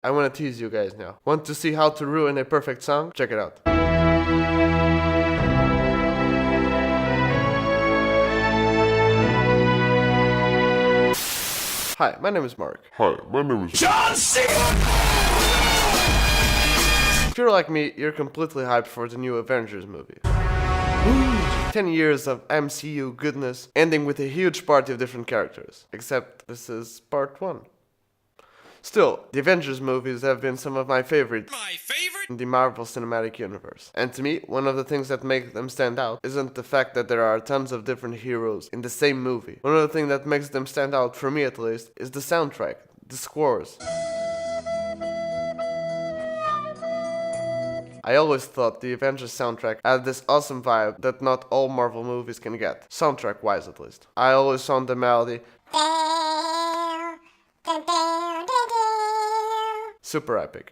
I wanna tease you guys now. Want to see how to ruin a perfect song? Check it out. Hi, my name is Mark. Hi, my name is John Cena! If you're like me, you're completely hyped for the new Avengers movie. 10 years of MCU goodness, ending with a huge party of different characters. Except this is part 1. Still, the Avengers movies have been some of my favorites in the Marvel Cinematic Universe. And to me, one of the things that make them stand out isn't the fact that there are tons of different heroes in the same movie. One of the things that makes them stand out, for me at least, is the soundtrack, the scores. I always thought the Avengers soundtrack had this awesome vibe that not all Marvel movies can get, soundtrack-wise at least. I always found the melody super epic.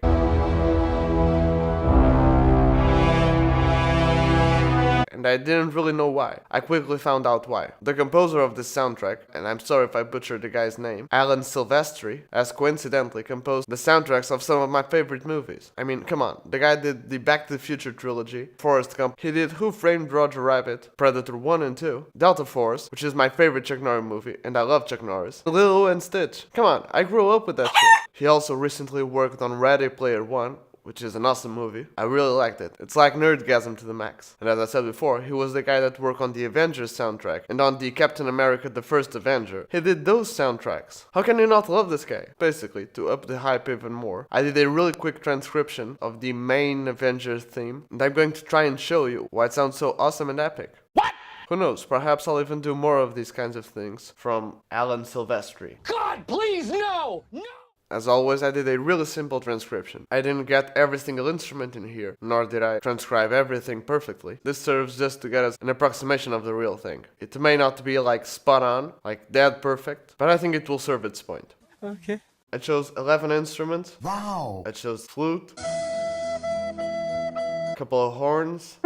And I didn't really know why. I quickly found out why. The composer of this soundtrack, and I'm sorry if I butchered the guy's name, Alan Silvestri, has coincidentally composed the soundtracks of some of my favorite movies. I mean, come on, the guy did the Back to the Future trilogy, Forrest Gump, he did Who Framed Roger Rabbit, Predator 1 and 2, Delta Force, which is my favorite Chuck Norris movie, and I love Chuck Norris, Lilo and Stitch. Come on, I grew up with that shit. He also recently worked on Ready Player One, which is an awesome movie. I really liked it. It's like nerdgasm to the max. And as I said before, he was the guy that worked on the Avengers soundtrack and on the Captain America the First Avenger. He did those soundtracks. How can you not love this guy? Basically, to up the hype even more, I did a really quick transcription of the main Avengers theme, and I'm going to try and show you why it sounds so awesome and epic. What? Who knows, perhaps I'll even do more of these kinds of things from Alan Silvestri. God, please, no! No! As always, I did a really simple transcription. I didn't get every single instrument in here, nor did I transcribe everything perfectly. This serves just to get us an approximation of the real thing. It may not be like spot on, like dead perfect, but I think it will serve its point. Okay. I chose 11 instruments. Wow. I chose flute, a couple of horns,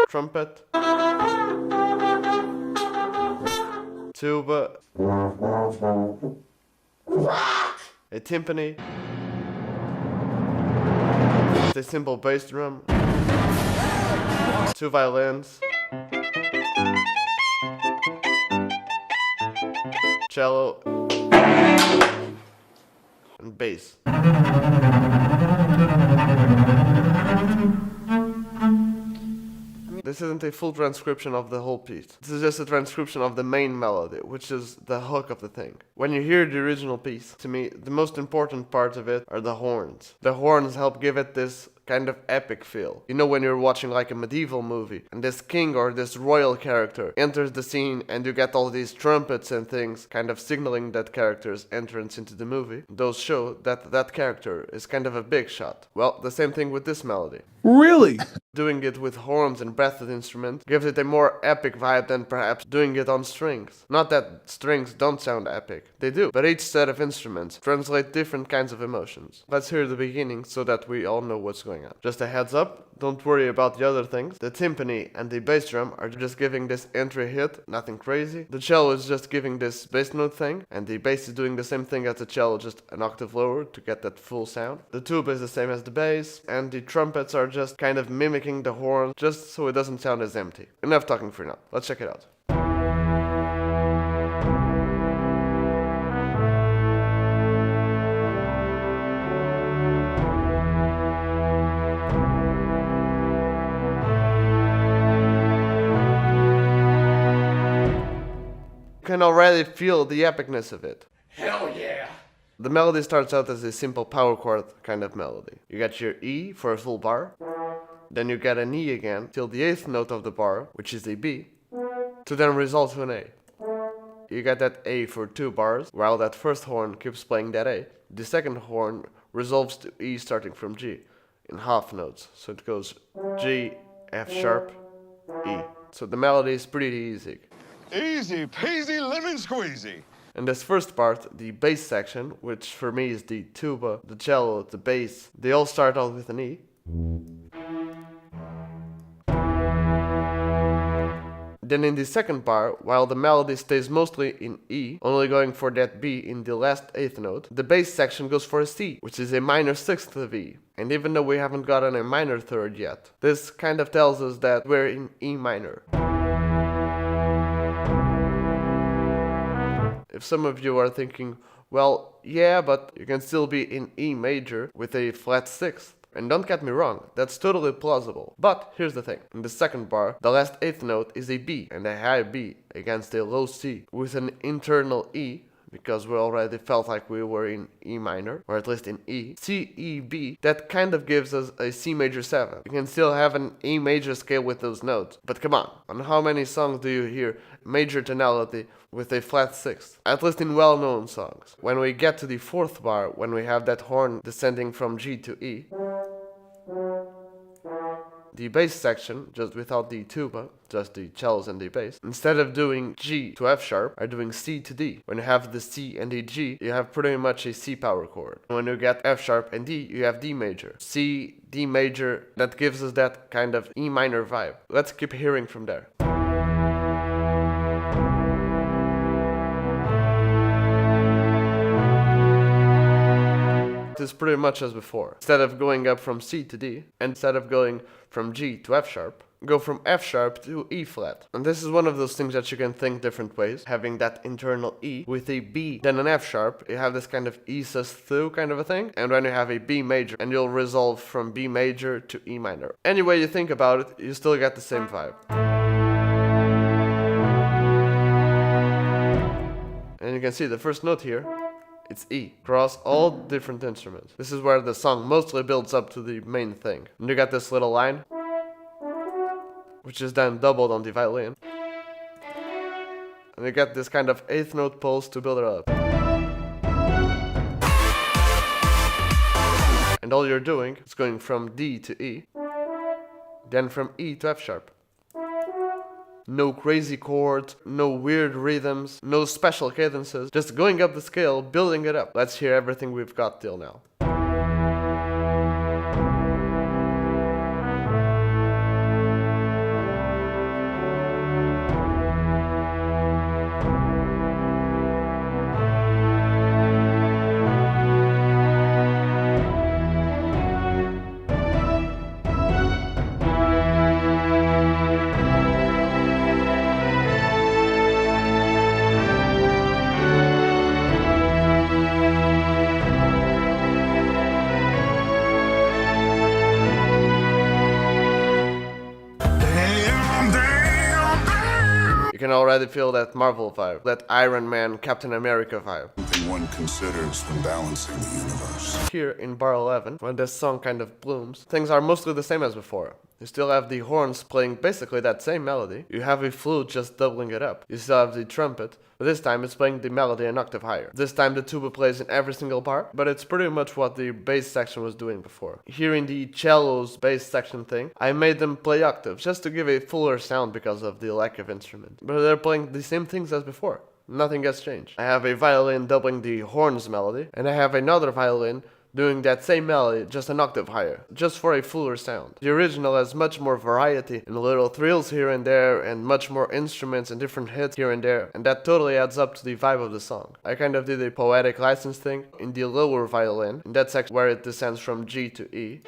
trumpet, tuba, a timpani, a simple bass drum, 2 violins, cello, and bass. This isn't a full transcription of the whole piece. This is just a transcription of the main melody, which is the hook of the thing. When you hear the original piece, to me, the most important part of it are the horns. The horns help give it this kind of epic feel. You know, when you're watching like a medieval movie and this king or this royal character enters the scene and you get all these trumpets and things kind of signaling that character's entrance into the movie, those show that that character is kind of a big shot. Well, the same thing with this melody. Really? Doing it with horns and breathed instruments gives it a more epic vibe than perhaps doing it on strings. Not that strings don't sound epic, they do, but each set of instruments translate different kinds of emotions. Let's hear the beginning so that we all know what's going on. Just a heads up, don't worry about the other things. The timpani and the bass drum are just giving this entry hit, nothing crazy. The cello is just giving this bass note thing, and the bass is doing the same thing as the cello, just an octave lower to get that full sound. The tuba is the same as the bass, and the trumpets are just kind of mimicking the horn, just so it doesn't sound as empty. Enough talking for now, let's check it out. You can already feel the epicness of it. Hell yeah! The melody starts out as a simple power chord kind of melody. You get your E for a full bar, then you get an E again till the 8th note of the bar, which is a B, to then resolve to an A. You get that A for 2 bars, while that first horn keeps playing that A. The second horn resolves to E starting from G in half notes, so it goes G, F sharp, E. So the melody is pretty easy. Easy peasy lemon squeezy. In this first part, the bass section, which for me is the tuba, the cello, the bass, they all start out with an E. Then in the second bar, while the melody stays mostly in E, only going for that B in the last eighth note, the bass section goes for a C, which is a minor sixth of E. And even though we haven't gotten a minor third yet, this kind of tells us that we're in E minor. If some of you are thinking, well, yeah, but you can still be in E major with a flat sixth. And don't get me wrong, that's totally plausible. But here's the thing. In the second bar, the last eighth note is a B, and a high B against a low C with an internal E, because we already felt like we were in E minor, or at least in E. C, E, B, that kind of gives us a C major 7. You can still have an E major scale with those notes. But come on how many songs do you hear major tonality with a flat sixth? At least in well-known songs. When we get to the fourth bar, when we have that horn descending from G to E, the bass section, just without the tuba, just the cellos and the bass, instead of doing G to F sharp, are doing C to D. When you have the C and the G, you have pretty much a C power chord. When you get F sharp and D, you have D major. C, D major, that gives us that kind of E minor vibe. Let's keep hearing from there. It is pretty much as before. Instead of going up from C to D, and instead of going from G to F sharp, go from F sharp to E flat. And this is one of those things that you can think different ways, having that internal E with a B, then an F sharp, you have this kind of E sus2 kind of a thing, and then you have a B major, and you'll resolve from B major to E minor. Any way you think about it, you still get the same vibe. And you can see the first note here, it's E, across all different instruments. This is where the song mostly builds up to the main thing. And you got this little line, which is then doubled on the violin. And you get this kind of eighth note pulse to build it up. And all you're doing is going from D to E, then from E to F sharp. No crazy chords, no weird rhythms, no special cadences, just going up the scale, building it up. Let's hear everything we've got till now. You can already feel that Marvel vibe, that Iron Man, Captain America vibe. Something one considers when balancing the universe. Here in bar 11, when this song kind of blooms, things are mostly the same as before. You still have the horns playing basically that same melody. You have a flute just doubling it up. You still have the trumpet, but this time it's playing the melody an octave higher. This time the tuba plays in every single bar, but it's pretty much what the bass section was doing before. Here in the cellos bass section thing, I made them play octaves just to give a fuller sound because of the lack of instrument. But they're playing the same things as before. Nothing has changed. I have a violin doubling the horns melody, and I have another violin doing that same melody just an octave higher, just for a fuller sound. The original has much more variety and little thrills here and there, and much more instruments and different hits here and there, and that totally adds up to the vibe of the song. I kind of did a poetic license thing in the lower violin, in that section where it descends from G to E.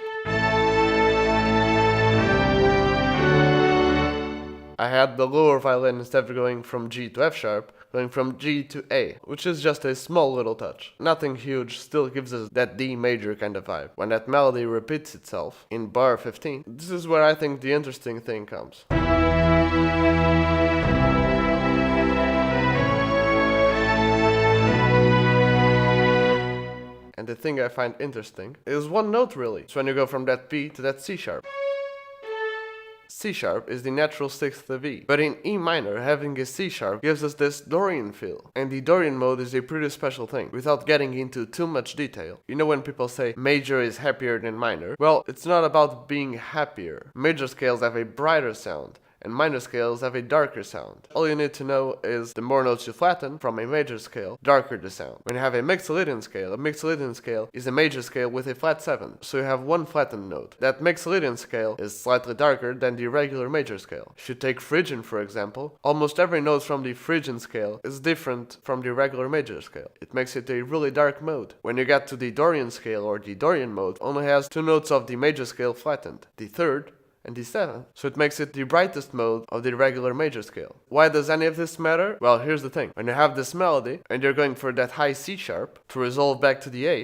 I had the lower violin, instead of going from G to F sharp, going from G to A, which is just a small little touch. Nothing huge, still gives us that D major kind of vibe. When that melody repeats itself in bar 15, this is where I think the interesting thing comes. And the thing I find interesting is one note really. It's when you go from that B to that C sharp. C sharp is the natural sixth of E, but in E minor, having a C sharp gives us this Dorian feel. And the Dorian mode is a pretty special thing, without getting into too much detail. You know when people say major is happier than minor? Well, it's not about being happier. Major scales have a brighter sound, and minor scales have a darker sound. All you need to know is the more notes you flatten from a major scale, darker the sound. When you have a mixolydian scale is a major scale with a flat 7, so you have one flattened note. That mixolydian scale is slightly darker than the regular major scale. If you take Phrygian, for example, almost every note from the Phrygian scale is different from the regular major scale. It makes it a really dark mode. When you get to the Dorian scale or the Dorian mode, only has two notes of the major scale flattened, the third and the 7th, so it makes it the brightest mode of the regular major scale. Why does any of this matter? Well, here's the thing. When you have this melody and you're going for that high C sharp to resolve back to the A,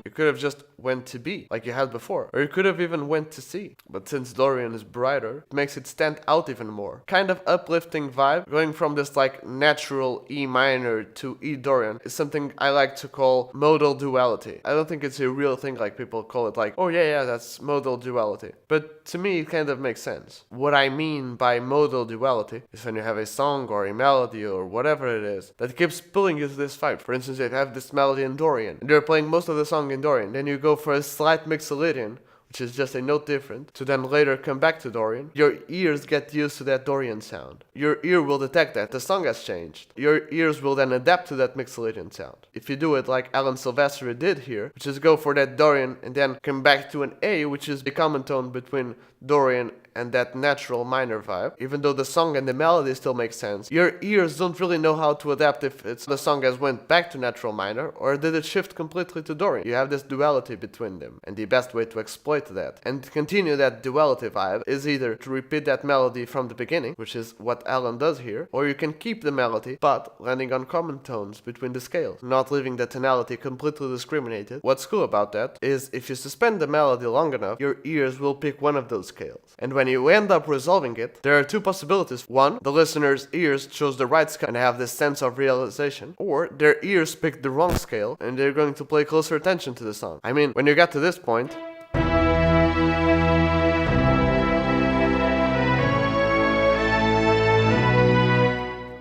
you could have just went to B, like you had before. Or you could have even went to C. But since Dorian is brighter, it makes it stand out even more. Kind of uplifting vibe, going from this like natural E minor to E Dorian is something I like to call modal duality. I don't think it's a real thing like people call it like, oh yeah, that's modal duality. But to me, it kind of makes sense. What I mean by modal duality is when you have a song or a melody or whatever it is that keeps pulling you to this vibe. For instance, you have this melody in Dorian, and you're playing most of the song in Dorian, then you go for a slight mixolydian, which is just a note different, to then later come back to Dorian. Your ears get used to that Dorian sound. Your ear will detect that the song has changed. Your ears will then adapt to that mixolydian sound. If you do it like Alan Silvestri did here, which is go for that Dorian and then come back to an A, which is the common tone between Dorian and that natural minor vibe, even though the song and the melody still make sense, your ears don't really know how to adapt if it's the song has went back to natural minor or did it shift completely to Dorian. You have this duality between them, and the best way to exploit that and to continue that duality vibe is either to repeat that melody from the beginning, which is what Alan does here, or you can keep the melody but landing on common tones between the scales, not leaving the tonality completely discriminated. What's cool about that is if you suspend the melody long enough, your ears will pick one of those scales, and when you end up resolving it, there are two possibilities. One, the listener's ears chose the right scale and have this sense of realization, or their ears picked the wrong scale and they're going to pay closer attention to the song. I mean, when you get to this point,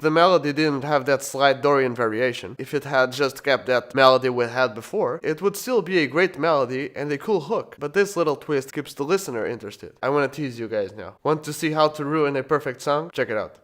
the melody didn't have that slight Dorian variation. If it had just kept that melody we had before, it would still be a great melody and a cool hook, but this little twist keeps the listener interested. I want to tease you guys now. Want to see how to ruin a perfect song? Check it out.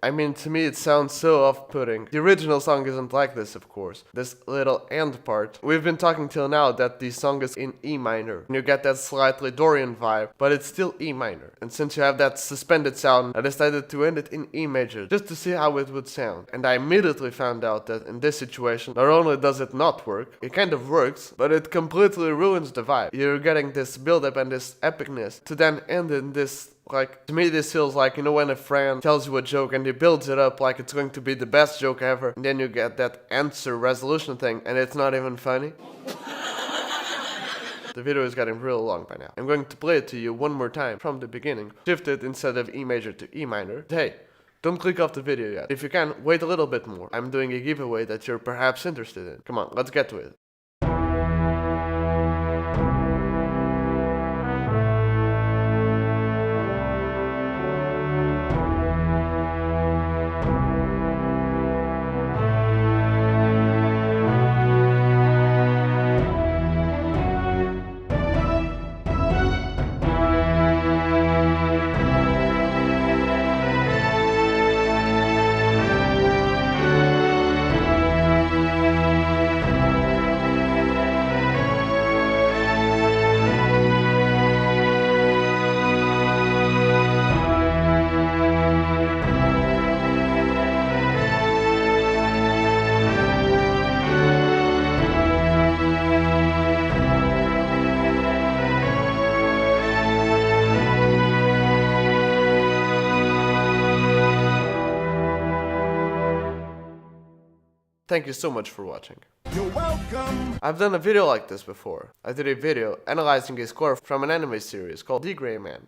I mean, to me it sounds so off-putting. The original song isn't like this, of course. This little end part. We've been talking till now that the song is in E minor. And you get that slightly Dorian vibe, but it's still E minor. And since you have that suspended sound, I decided to end it in E major, just to see how it would sound. And I immediately found out that in this situation, not only does it not work, it kind of works, but it completely ruins the vibe. You're getting this build-up and this epicness to then end in this. Like, to me this feels like, you know, when a friend tells you a joke and he builds it up like it's going to be the best joke ever, and then you get that answer resolution thing and it's not even funny. The video is getting real long by now. I'm going to play it to you one more time from the beginning. Shift it instead of E major to E minor. Hey, don't click off the video yet. If you can, wait a little bit more. I'm doing a giveaway that you're perhaps interested in. Come on, let's get to it. Thank you so much for watching. You're welcome! I've done a video like this before. I did a video analyzing a score from an anime series called The Gray Man.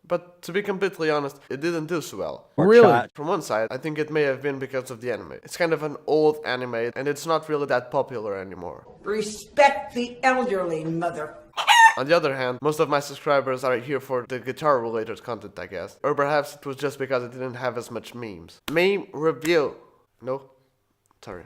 But to be completely honest, it didn't do so well. Really? From one side, I think it may have been because of the anime. It's kind of an old anime, and it's not really that popular anymore. Respect the elderly, mother. On the other hand, most of my subscribers are here for the guitar-related content, I guess. Or perhaps it was just because it didn't have as much memes. Meme review. No? Sorry.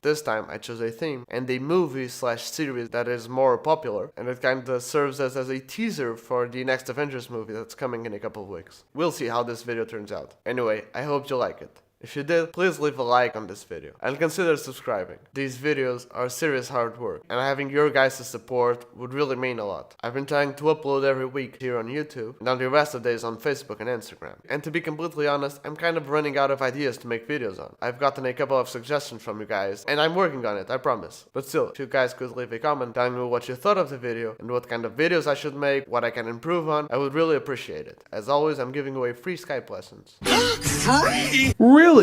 This time I chose a theme and a movie/series that is more popular, and it kinda serves as a teaser for the next Avengers movie that's coming in a couple of weeks. We'll see how this video turns out. Anyway, I hope you like it. If you did, please leave a like on this video and consider subscribing. These videos are serious hard work, and having your guys' support would really mean a lot. I've been trying to upload every week here on YouTube and on the rest of days on Facebook and Instagram. And to be completely honest, I'm kind of running out of ideas to make videos on. I've gotten a couple of suggestions from you guys, and I'm working on it, I promise. But still, if you guys could leave a comment telling me what you thought of the video and what kind of videos I should make, what I can improve on, I would really appreciate it. As always, I'm giving away free Skype lessons. Really?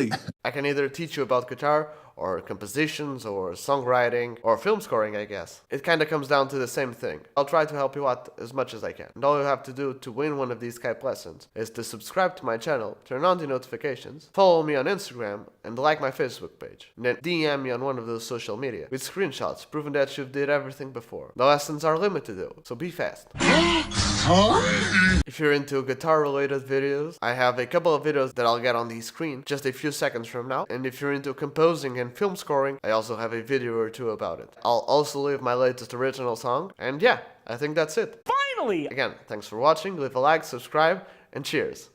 I can either teach you about guitar, or compositions, or songwriting, or film scoring, I guess. It kinda comes down to the same thing. I'll try to help you out as much as I can. And all you have to do to win one of these Skype lessons is to subscribe to my channel, turn on the notifications, follow me on Instagram, and like my Facebook page. And then DM me on one of those social media with screenshots proving that you did everything before. The lessons are limited though, so be fast. If you're into guitar-related videos, I have a couple of videos that I'll get on the screen just a few seconds from now. And if you're into composing and film scoring, I also have a video or two about it. I'll also leave my latest original song, and yeah, I think that's it. Finally! Again, thanks for watching, leave a like, subscribe, and cheers.